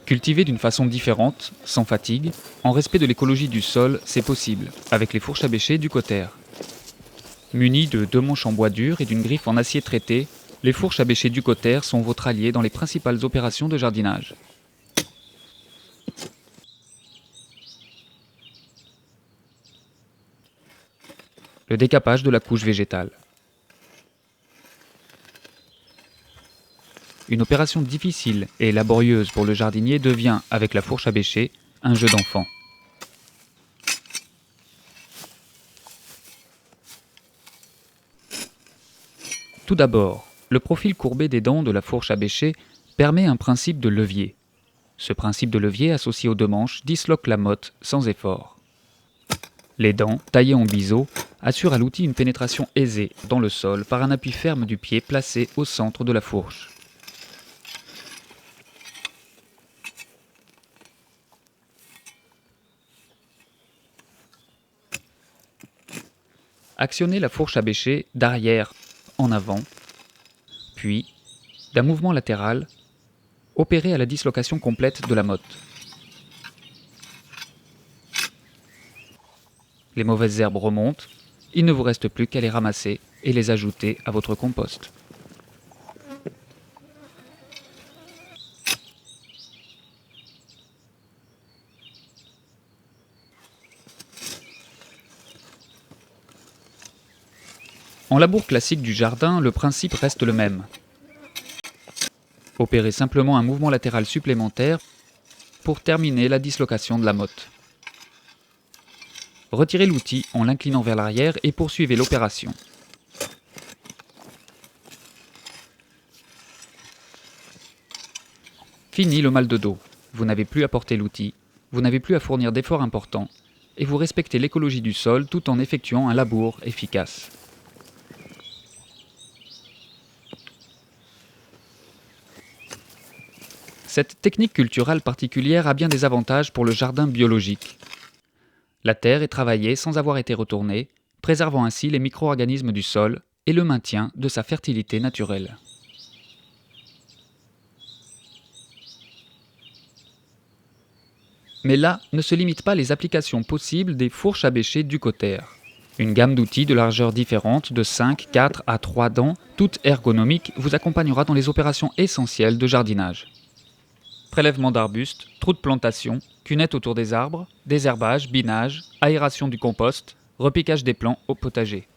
Cultiver d'une façon différente, sans fatigue, en respect de l'écologie du sol, c'est possible, avec les fourches à bêcher du Cotter. Munies de 2 manches en bois dur et d'une griffe en acier traité, les fourches à bêcher du Cotter sont votre allié dans les principales opérations de jardinage. Le décapage de la couche végétale. Une opération difficile et laborieuse pour le jardinier devient, avec la fourche à bêcher, un jeu d'enfant. Tout d'abord, le profil courbé des dents de la fourche à bêcher permet un principe de levier. Ce principe de levier associé aux 2 manches disloque la motte sans effort. Les dents, taillées en biseau, assurent à l'outil une pénétration aisée dans le sol par un appui ferme du pied placé au centre de la fourche. Actionnez la fourche à bêcher d'arrière en avant, puis, d'un mouvement latéral, opérez à la dislocation complète de la motte. Les mauvaises herbes remontent, il ne vous reste plus qu'à les ramasser et les ajouter à votre compost. En labour classique du jardin, le principe reste le même. Opérez simplement un mouvement latéral supplémentaire pour terminer la dislocation de la motte. Retirez l'outil en l'inclinant vers l'arrière et poursuivez l'opération. Fini le mal de dos. Vous n'avez plus à porter l'outil, vous n'avez plus à fournir d'efforts importants et vous respectez l'écologie du sol tout en effectuant un labour efficace. Cette technique culturale particulière a bien des avantages pour le jardin biologique. La terre est travaillée sans avoir été retournée, préservant ainsi les micro-organismes du sol et le maintien de sa fertilité naturelle. Mais là ne se limitent pas les applications possibles des fourches à bêcher du Cotter. Une gamme d'outils de largeur différente de 5, 4 à 3 dents, toute ergonomique, vous accompagnera dans les opérations essentielles de jardinage. Prélèvement d'arbustes, trous de plantation, cunettes autour des arbres, désherbage, binage, aération du compost, repiquage des plants au potager.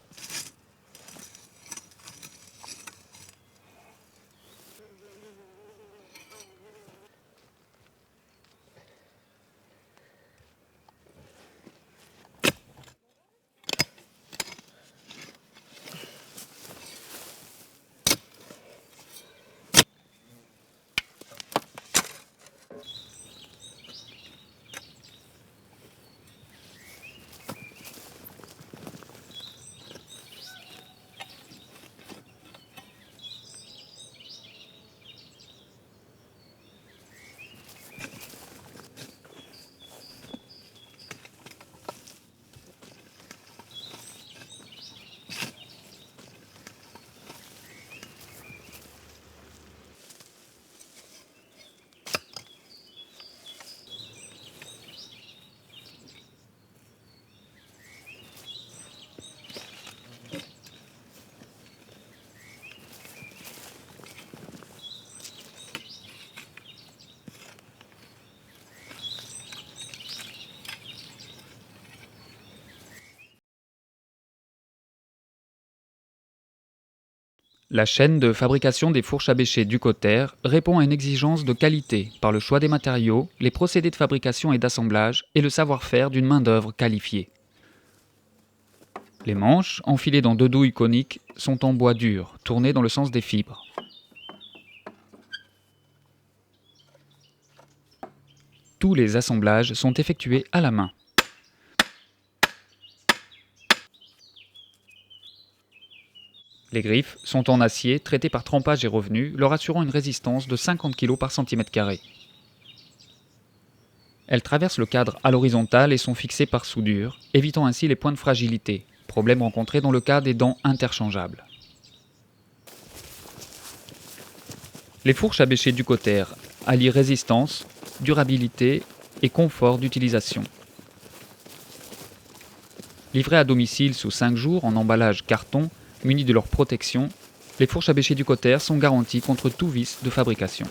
La chaîne de fabrication des fourches à bêcher du Cotter répond à une exigence de qualité par le choix des matériaux, les procédés de fabrication et d'assemblage et le savoir-faire d'une main-d'œuvre qualifiée. Les manches, enfilées dans 2 douilles coniques, sont en bois dur, tournées dans le sens des fibres. Tous les assemblages sont effectués à la main. Les griffes sont en acier traitées par trempage et revenu, leur assurant une résistance de 50 kg par cm². Elles traversent le cadre à l'horizontale et sont fixées par soudure, évitant ainsi les points de fragilité, problème rencontré dans le cas des dents interchangeables. Les fourches à bêcher du Cotter allient résistance, durabilité et confort d'utilisation. Livrées à domicile sous 5 jours en emballage carton, munies de leur protection, les fourches à bêcher Ducotear sont garanties contre tout vice de fabrication.